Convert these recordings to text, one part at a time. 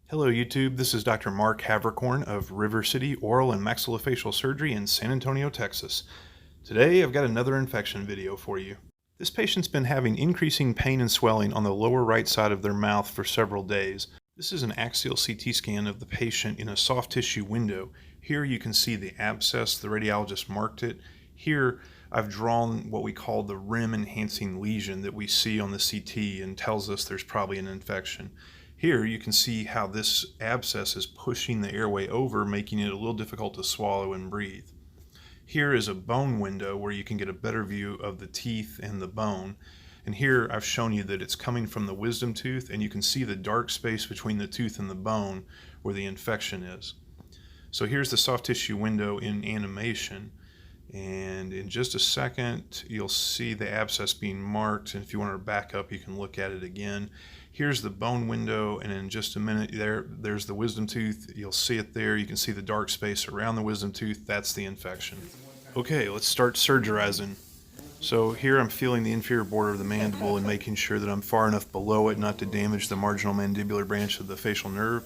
Hello YouTube, this is Dr. Mark Havercorn of River City Oral and Maxillofacial Surgery in San Antonio, Texas. Today I've got another infection video for you. This patient's been having increasing pain and swelling on the lower right side of their mouth for several days. This is an axial CT scan of the patient in a soft tissue window. Here you can see the abscess, the radiologist marked it. Here I've drawn what we call the rim enhancing lesion that we see on the CT and tells us there's probably an infection. Here you can see how this abscess is pushing the airway over, making it a little difficult to swallow and breathe. Here is a bone window where you can get a better view of the teeth and the bone. And here I've shown you that it's coming from the wisdom tooth, and you can see the dark space between the tooth and the bone where the infection is. So here's the soft tissue window in animation. And in just a second, you'll see the abscess being marked. And if you want to back up, you can look at it again. Here's the bone window, and in just a minute, there's the wisdom tooth. You'll see it there. You can see the dark space around the wisdom tooth. That's the infection. Okay, let's start surgerizing. So here I'm feeling the inferior border of the mandible and making sure that I'm far enough below it not to damage the marginal mandibular branch of the facial nerve.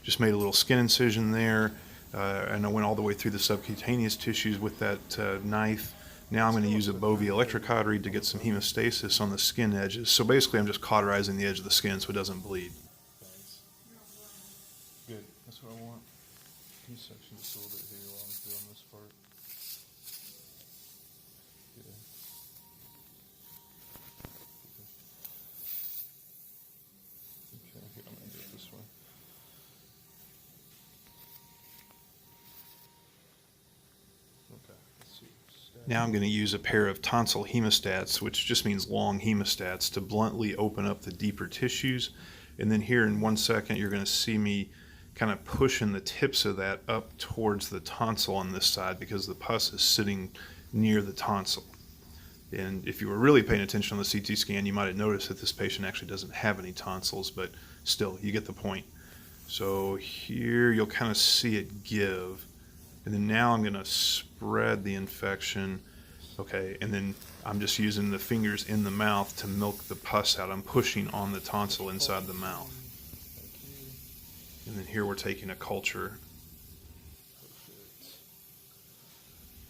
Just made a little skin incision there. And I went all the way through the subcutaneous tissues with that knife. Now I'm going to use a Bovie electrocautery to get some hemostasis on the skin edges. So basically I'm just cauterizing the edge of the skin so it doesn't bleed. Good, that's what I want. Can you section just a little bit here while I'm doing this part? Good. Okay, here, I'm going to do it this way. Now I'm going to use a pair of Tonsil Hemostats, which just means long hemostats, to bluntly open up the deeper tissues. And then here in 1 second, you're going to see me kind of pushing the tips of that up towards the tonsil on this side because the pus is sitting near the tonsil. And if you were really paying attention on the CT scan, you might have noticed that this patient actually doesn't have any tonsils, but still, you get the point. So here you'll kind of see it give. And then now I'm going to spread the infection. Okay, and then I'm just using the fingers in the mouth to milk the pus out. I'm pushing on the tonsil inside the mouth. And then here we're taking a culture.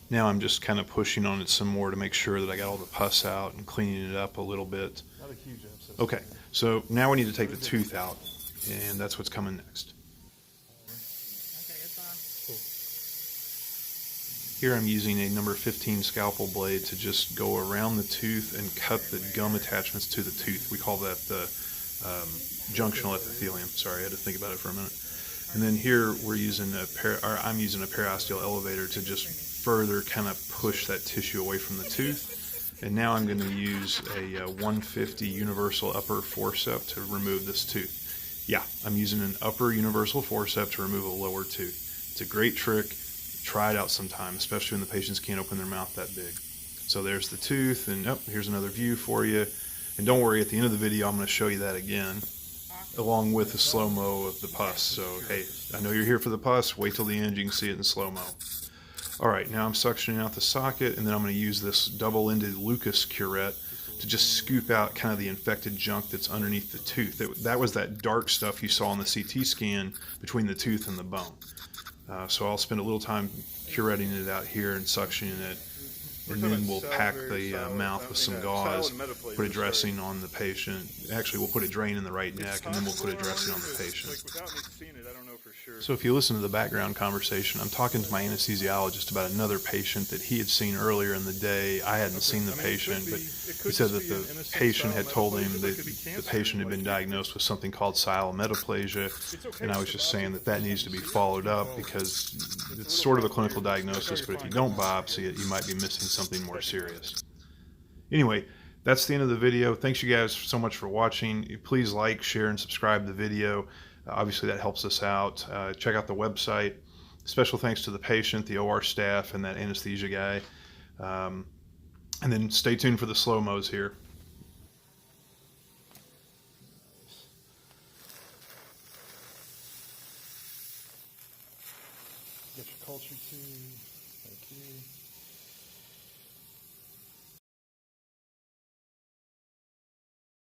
Now I'm just kind of pushing on it some more to make sure that I got all the pus out and cleaning it up a little bit. Not a huge abscess. Okay, so now we need to take the tooth out, and that's what's coming next. Here I'm using a number 15 scalpel blade to just go around the tooth and cut the gum attachments to the tooth. We call that the junctional epithelium. Sorry, I had to think about it for a minute. And then here we're using I'm using a periosteal elevator to just further kind of push that tissue away from the tooth. And now I'm going to use a 150 universal upper forceps to remove this tooth. Yeah, I'm using an upper universal forceps to remove a lower tooth. It's a great trick. Try it out sometime, especially when the patients can't open their mouth that big. So there's the tooth, and here's another view for you. And don't worry, at the end of the video, I'm going to show you that again, along with the slow-mo of the pus. So, hey, I know you're here for the pus. Wait till the end. You can see it in slow-mo. All right, now I'm suctioning out the socket, and then I'm going to use this double-ended Lucas curette to just scoop out kind of the infected junk that's underneath the tooth. That was that dark stuff you saw on the CT scan between the tooth and the bone. So I'll spend a little time curetting it out here and suctioning it, and then we'll pack the mouth with some gauze, put a dressing on the patient. Actually, we'll put a drain in the right neck, and then we'll put a dressing on the patient. So if you listen to the background conversation, I'm talking to my anesthesiologist about another patient that he had seen earlier in the day. I hadn't seen the patient, but he said that the patient had told him that the patient had been diagnosed with something called silometaplasia, and I was just saying that that needs to be followed up because it's sort of a clinical diagnosis, but if you don't biopsy it, you might be missing something more serious. Anyway, that's the end of the video. Thanks you guys so much for watching. Please like, share, and subscribe the video. Obviously that helps us out. Check out the website. Special thanks to the patient, the OR staff, and that anesthesia guy. And then stay tuned for the slow-mos here. Get your culture too. Thank you.